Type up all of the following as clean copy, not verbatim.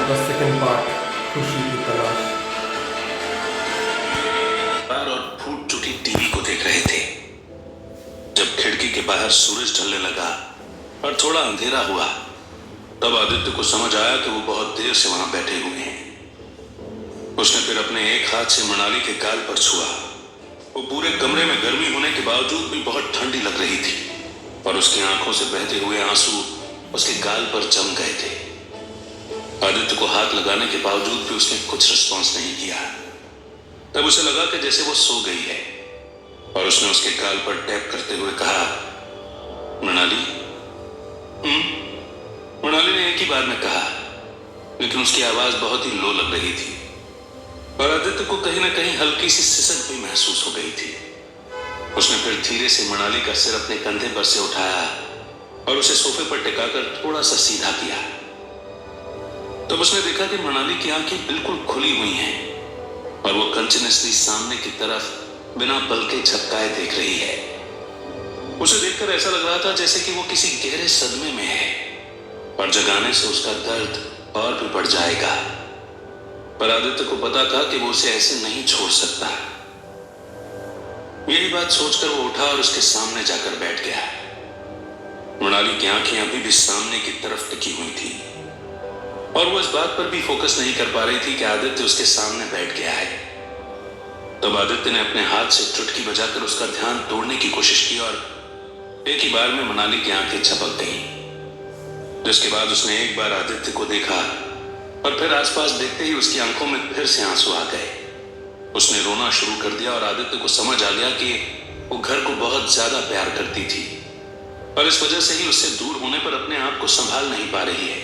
The second part, खुशी की तलाश। बार और फूट चुकी टीवी को देख रहे थे जब खिड़की के बाहर सूरज ढलने लगा और थोड़ा अंधेरा हुआ। तब आदित्य को समझ आया कि वो बहुत देर से वहां बैठे हुए हैं। उसने फिर अपने एक हाथ से मनाली के गाल पर छुआ। वो पूरे कमरे में गर्मी होने के बावजूद भी बहुत ठंडी लग रही थी और उसकी आंखों से बहते हुए आंसू उसके गाल पर जम गए थे। आदित्य को हाथ लगाने के बावजूद भी उसने कुछ रिस्पॉन्स नहीं किया। तब उसे लगा कि जैसे वो सो गई है और उसने उसके गाल पर टैप करते हुए कहा, मनाली। मनाली ने एक ही बार में कहा, लेकिन उसकी आवाज बहुत ही लो लग रही थी और आदित्य को कहीं ना कहीं हल्की सी सिसक भी महसूस हो गई थी। उसने फिर धीरे से मनाली का सिर अपने कंधे पर से उठाया और उसे सोफे पर टिकाकर थोड़ा सा सीधा किया। तब उसने देखा कि मनाली की आंखें बिल्कुल खुली हुई हैं और वो कंटिन्यूअसली सामने की तरफ बिना पलके झपकाए देख रही है। उसे देखकर ऐसा लग रहा था जैसे कि वो किसी गहरे सदमे में है और जगाने से उसका दर्द और भी बढ़ जाएगा। पर आदित्य को पता था कि वो उसे ऐसे नहीं छोड़ सकता। यही बात सोचकर वो उठा और उसके सामने जाकर बैठ गया। मनाली की आंखें अभी भी सामने की तरफ टिकी हुई थी और वो इस बात पर भी फोकस नहीं कर पा रही थी कि आदित्य उसके सामने बैठ गया है। तब आदित्य ने अपने हाथ से चुटकी बजाकर उसका ध्यान तोड़ने की कोशिश की और एक ही बार में मनाली की आंखें झपक गईं। जिसके बाद उसने एक बार आदित्य को देखा और फिर आसपास देखते ही उसकी आंखों में फिर से आंसू आ गए। उसने रोना शुरू कर दिया और आदित्य को समझ आ गया कि वो घर को बहुत ज्यादा प्यार करती थी और इस वजह से ही उससे दूर होने पर अपने आप को संभाल नहीं पा रही है।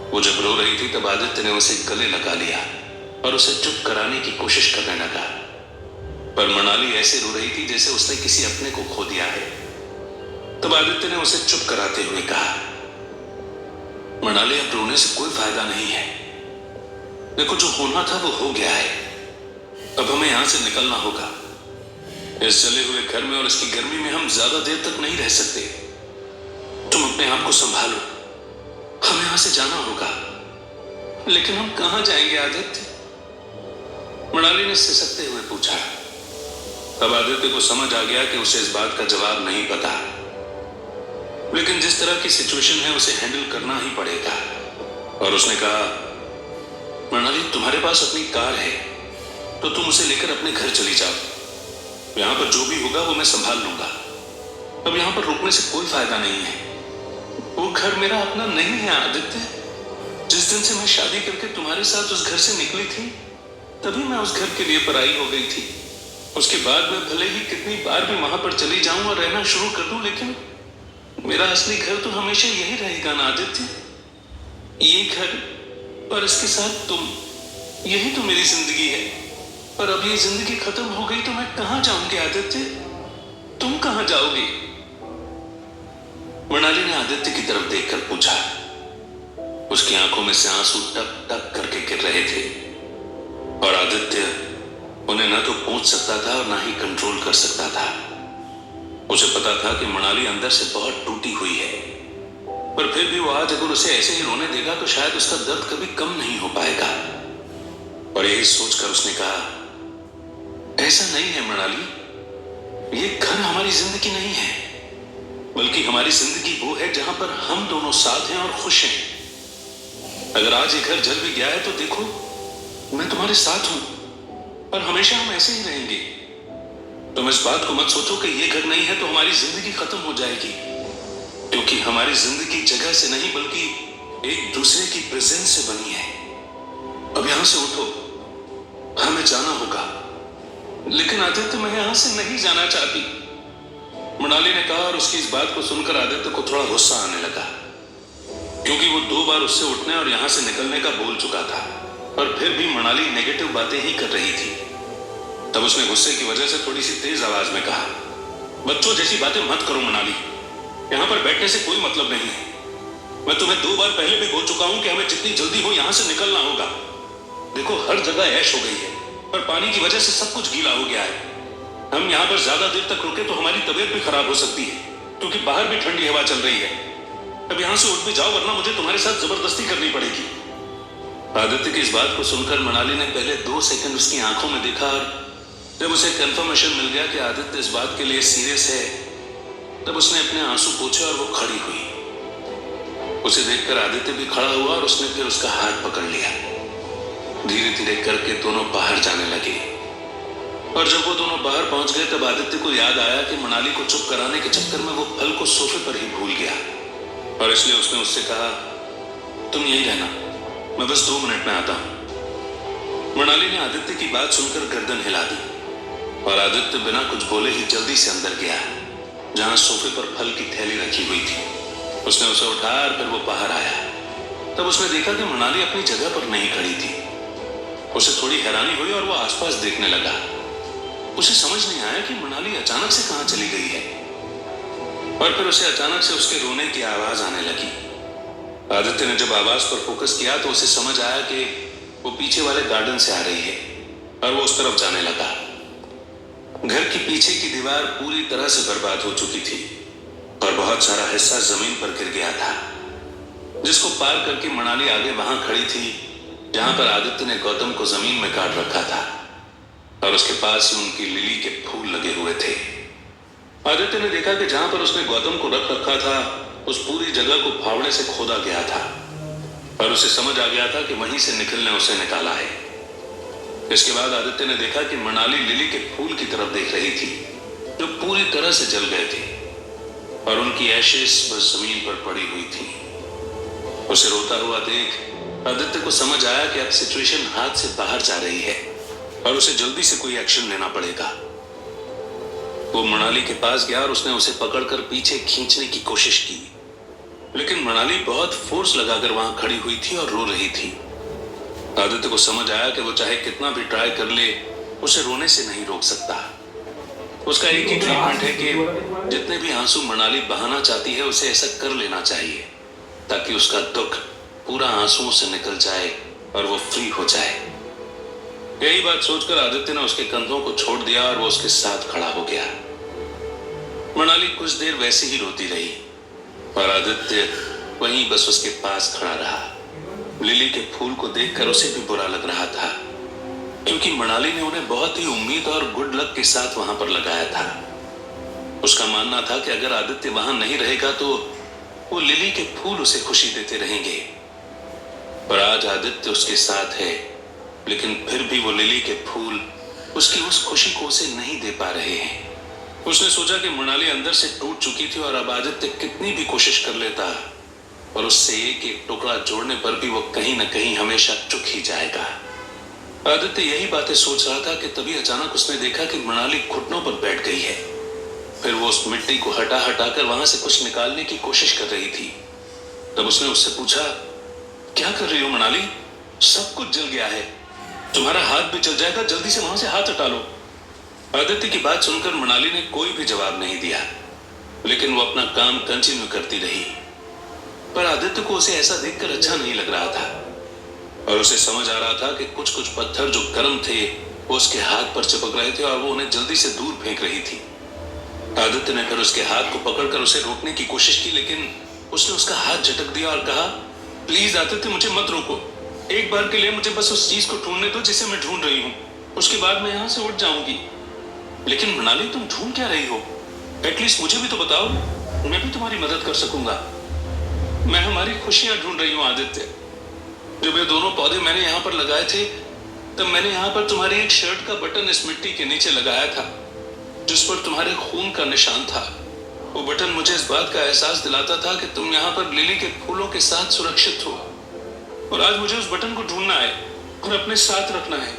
वो जब रो रही थी तब आदित्य ने उसे गले लगा लिया और उसे चुप कराने की कोशिश करने लगा। पर मनाली ऐसे रो रही थी जैसे उसने किसी अपने को खो दिया है। तब आदित्य ने उसे चुप कराते हुए कहा, मनाली, अब रोने से कोई फायदा नहीं है। देखो, जो होना था वो हो गया है। अब हमें यहां से निकलना होगा। इस जले हुए घर में और इसकी गर्मी में हम ज्यादा देर तक नहीं रह सकते। तुम अपने आप को संभालो, हमें यहां से जाना होगा। लेकिन हम कहां जाएंगे आदित्य? मनाली ने सिसकते हुए पूछा। तब आदित्य को समझ आ गया कि उसे इस बात का जवाब नहीं पता, लेकिन जिस तरह की सिचुएशन है उसे हैंडल करना ही पड़ेगा। और उसने कहा, मनाली, तुम्हारे पास अपनी कार है तो तुम उसे लेकर अपने घर चली जाओ। यहां पर जो भी होगा वो मैं संभाल लूंगा। अब यहां पर रुकने से कोई फायदा नहीं है। वो घर मेरा अपना नहीं है आदित्य। जिस दिन से मैं शादी करके तुम्हारे साथ उस घर से निकली थी तभी मैं उस घर के लिए पराई हो गई थी। उसके बाद मैं भले ही कितनी बार भी वहां पर चली जाऊं और रहना शुरू कर दूं, लेकिन मेरा असली घर तो हमेशा यही रहेगा ना आदित्य। ये घर और इसके साथ तुम, यही तो मेरी जिंदगी है। पर अब ये जिंदगी खत्म हो गई तो मैं कहां जाऊंगी आदित्य? तुम कहां जाओगी? मनाली ने आदित्य की तरफ देखकर पूछा। उसकी आंखों में से आंसू टप टप करके गिर रहे थे और आदित्य उन्हें न तो पूछ सकता था और ना ही कंट्रोल कर सकता था। उसे पता था कि मनाली अंदर से बहुत टूटी हुई है, पर फिर भी वो आज अगर उसे ऐसे ही रोने देगा तो शायद उसका दर्द कभी कम नहीं हो पाएगा। और यही सोचकर उसने कहा, ऐसा नहीं है मनाली, ये घर हमारी जिंदगी नहीं है, बल्कि हमारी जिंदगी वो है जहां पर हम दोनों साथ हैं और खुश हैं। अगर आज ये घर जल भी गया है तो देखो, मैं तुम्हारे साथ हूं और हमेशा हम ऐसे ही रहेंगे। तुम इस बात को मत सोचो कि ये घर नहीं है तो हमारी जिंदगी खत्म हो जाएगी, क्योंकि हमारी जिंदगी जगह से नहीं बल्कि एक दूसरे की प्रेजेंस से बनी है। अब यहां से उठो, हमें जाना होगा। लेकिन आदित्य, मैं यहां से नहीं जाना चाहती, मनाली ने कहा। और उसकी इस बात को सुनकर आदित्य को थोड़ा गुस्सा आने लगा, क्योंकि वो 2 बार उससे उठने और यहां से निकलने का बोल चुका था, पर फिर भी मनाली नेगेटिव बातें ही कर रही थी। तब उसने गुस्से की वजह से थोड़ी सी तेज आवाज में कहा, बच्चों जैसी बातें मत करो मनाली, यहां पर बैठने से कोई मतलब नहीं है। मैं तुम्हें 2 बार पहले भी बोल चुका हूं कि हमें जितनी जल्दी हो यहां से निकलना होगा। देखो, हर जगह ऐश हो गई है और पानी की वजह से सब कुछ गीला हो गया है। हम यहां पर ज्यादा देर तक रुके तो हमारी तबीयत भी खराब हो सकती है, क्योंकि बाहर भी ठंडी हवा चल रही है। अब यहां से उठ भी जाओ, वरना मुझे तुम्हारे साथ जबरदस्ती करनी पड़ेगी। आदित्य की इस बात को सुनकर मनाली ने पहले 2 सेकंड उसकी आंखों में देखा और जब उसे कंफर्मेशन मिल गया कि आदित्य इस बात के लिए सीरियस है, तब उसने अपने आंसू पोंछे और वो खड़ी हुई। उसे देखकर आदित्य भी खड़ा हुआ और उसने फिर उसका हाथ पकड़ लिया। धीरे धीरे करके दोनों बाहर जाने लगे और जब वो दोनों बाहर पहुंच गए तब आदित्य को याद आया कि मनाली को चुप कराने के चक्कर में वो फल को सोफे पर ही भूल गया और इसलिए उसने उससे कहा, तुम यहीं रहना, मैं बस 2 मिनट में आता हूं। मनाली ने आदित्य की बात सुनकर गर्दन हिला दी और आदित्य बिना कुछ बोले ही जल्दी से अंदर गया जहां सोफे पर फल की थैली रखी हुई थी। उसने उसे उठाया और फिर वो बाहर आया। तब उसने देखा कि मनाली अपनी जगह पर नहीं खड़ी थी। उसे थोड़ी हैरानी हुई और वो आसपास देखने लगा। उसे समझ नहीं आया कि मनाली अचानक से कहां चली गई है और फिर उसे अचानक से उसके रोने की आवाज आने लगी। आदित्य ने जब आवाज पर फोकस किया तो उसे समझ आया कि वो पीछे वाले गार्डन से आ रही है और वो उस तरफ जाने लगा। घर की पीछे की दीवार पूरी तरह से बर्बाद हो चुकी थी और बहुत सारा हिस्सा जमीन पर गिर गया था, जिसको पार करके मनाली आगे वहां खड़ी थी जहां पर आदित्य ने गौतम को जमीन में काट रखा था और उसके पास ही उनकी लिली के फूल लगे हुए थे। आदित्य ने देखा कि जहां पर उसने गौतम को रख रखा था उस पूरी जगह को फावड़े से खोदा गया था और उसे समझ आ गया था कि वहीं से निखिल ने उसे निकाला है। इसके बाद आदित्य ने देखा कि मनाली लिली के फूल की तरफ देख रही थी जो पूरी तरह से जल गए थे और उनकी एशेस बस जमीन पर पड़ी हुई थी। उसे रोता हुआ देख आदित्य को समझ आया कि अब सिचुएशन हाथ से बाहर जा रही है और उसे जल्दी से कोई एक्शन लेना पड़ेगा। वो मनाली के पास गया और उसने उसे पकड़कर पीछे खींचने की कोशिश की, लेकिन मनाली बहुत फोर्स लगाकर वहां खड़ी हुई थी और रो रही थी। आदित्य को समझ आया कि वो चाहे कितना भी ट्राई कर ले उसे रोने से नहीं रोक सकता। उसका एक ही ट्रीटमेंट है कि जितने भी आंसू मनाली बहाना चाहती है उसे ऐसा कर लेना चाहिए ताकि उसका दुख पूरा आंसुओं से निकल जाए और वो फ्री हो जाए। यही बात सोचकर आदित्य ने उसके कंधों को छोड़ दिया और वो उसके साथ खड़ा हो गया। मनाली कुछ देर वैसे ही रोती रही और आदित्य वहीं बस उसके पास खड़ा रहा। लिली के फूल को देखकर उसे भी बुरा लग रहा था क्योंकि मनाली ने उन्हें बहुत ही उम्मीद और गुड लक के साथ वहां पर लगाया था। उसका मानना था कि अगर आदित्य वहां नहीं रहेगा तो वो लिली के फूल उसे खुशी देते रहेंगे, पर आज आदित्य उसके साथ है लेकिन फिर भी वो लिली के फूल उसकी उस खुशी को उसे नहीं दे पा रहे हैं। उसने सोचा कि मनाली अंदर से टूट चुकी थी और अब आदित्य कितनी भी कोशिश कर लेता और उससे एक एक टुकड़ा जोड़ने पर भी वो कहीं न कहीं हमेशा चुक ही जाएगा। आदित्य यही बातें सोच रहा था कि तभी अचानक उसने देखा कि मनाली घुटनों पर बैठ गई है। फिर वो उस मिट्टी को हटा हटाकर वहां से कुछ निकालने की कोशिश कर रही थी। तब उसने उससे पूछा, क्या कर रही हो मनाली? सब कुछ जल गया है, तुम्हारा हाथ भी जल जाएगा, जल्दी से वहां से हाथ हटा लो। आदित्य की बात सुनकर मनाली ने कोई भी जवाब नहीं दिया, लेकिन वो अपना काम कंटिन्यू करती रही। पर आदित्य को उसे ऐसा देखकर अच्छा नहीं लग रहा था और उसे समझ आ रहा था कि कुछ कुछ पत्थर जो गर्म थे वो उसके हाथ पर चिपक रहे थे और वो उन्हें जल्दी से दूर फेंक रही थी। आदित्य ने फिर उसके हाथ को पकड़कर उसे रोकने की कोशिश की, लेकिन उसने उसका हाथ झटक दिया और कहा, प्लीज आदित्य, मुझे मत रोको, एक बार के लिए मुझे बस उस चीज को ढूंढने दो जिसे मैं ढूंढ रही हूँ, उसके बाद मैं यहाँ से उठ जाऊंगी। लेकिन मनाली, तुम ढूंढ क्या रही हो? एटलीस्ट मुझे भी तो बताओ, मैं भी तुम्हारी मदद कर सकूंगा। मैं हमारी खुशियां ढूंढ रही हूँ आदित्य। जब ये दोनों पौधे मैंने यहाँ पर लगाए थे तब मैंने यहाँ पर तुम्हारी एक शर्ट का बटन इस मिट्टी के नीचे लगाया था जिस पर तुम्हारे खून का निशान था। वो बटन मुझे इस बात का एहसास दिलाता था कि तुम यहाँ पर लिली के फूलों के साथ सुरक्षित हो, और आज मुझे उस बटन को ढूंढना है और अपने साथ रखना है,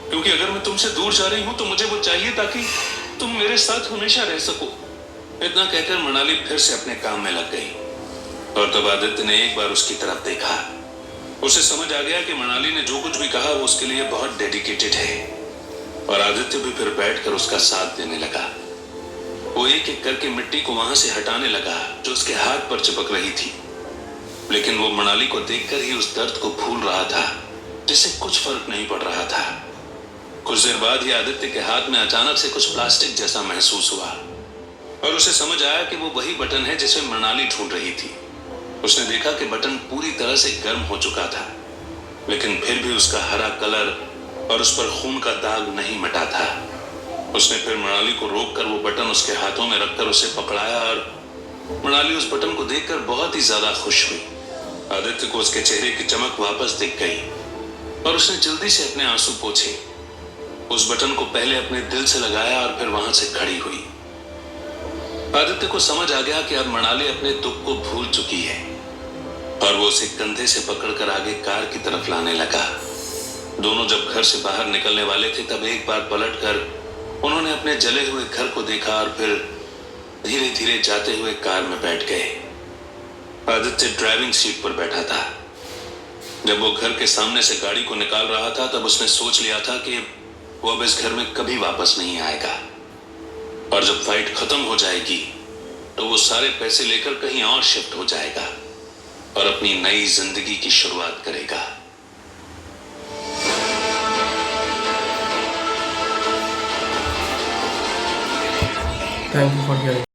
क्योंकि अगर मैं तुमसे दूर जा रही हूँ तो मुझे वो चाहिए ताकि तुम मेरे साथ हमेशा रह सको। इतना कहकर मनाली फिर से अपने काम में लग गई और तब आदित्य ने एक बार उसकी तरफ देखा। उसे समझ आ गया कि मनाली ने जो कुछ भी कहा वो उसके लिए बहुत डेडिकेटेड है और आदित्य भी फिर बैठकर उसका साथ देने लगा। वो एक एक करके मिट्टी को वहां से हटाने लगा जो उसके हाथ पर चिपक रही थी, लेकिन वो मनाली को देखकर ही उस दर्द को भूल रहा था जिससे कुछ फर्क नहीं पड़ रहा था। कुछ देर बाद ही आदित्य के हाथ में अचानक से कुछ प्लास्टिक जैसा महसूस हुआ और उसे समझ आया कि वो वही बटन है जिसे मनाली ढूंढ रही थी। उसने देखा कि बटन पूरी तरह से गर्म हो चुका था, लेकिन फिर भी उसका हरा कलर और उस पर खून का दाग नहीं मिटा था। उसने फिर मृणाली को रोककर वो बटन उसके हाथों में रखकर उसे पकड़ाया और मृणाली उस बटन को देखकर बहुत ही ज्यादा खुश हुई। आदित्य को उसके चेहरे की चमक वापस दिख गई और उसने जल्दी से अपने आंसू पोंछे। उस बटन को पहले अपने दिल से लगाया और फिर वहां से खड़ी हुई। आदित्य को समझ आ गया कि अब मृणाली अपने दुख को भूल चुकी है और वो उसे कंधे से पकड़कर आगे कार की तरफ लाने लगा। दोनों जब घर से बाहर निकलने वाले थे तब एक बार पलटकर उन्होंने अपने जले हुए घर को देखा और फिर धीरे धीरे जाते हुए कार में बैठ गए। आदित्य ड्राइविंग सीट पर बैठा था। जब वो घर के सामने से गाड़ी को निकाल रहा था तब उसने सोच लिया था कि वो अब इस घर में कभी वापस नहीं आएगा और जब फाइट खत्म हो जाएगी तो वो सारे पैसे लेकर कहीं और शिफ्ट हो जाएगा और अपनी नई जिंदगी की शुरुआत करेगा। Thank you for hearing.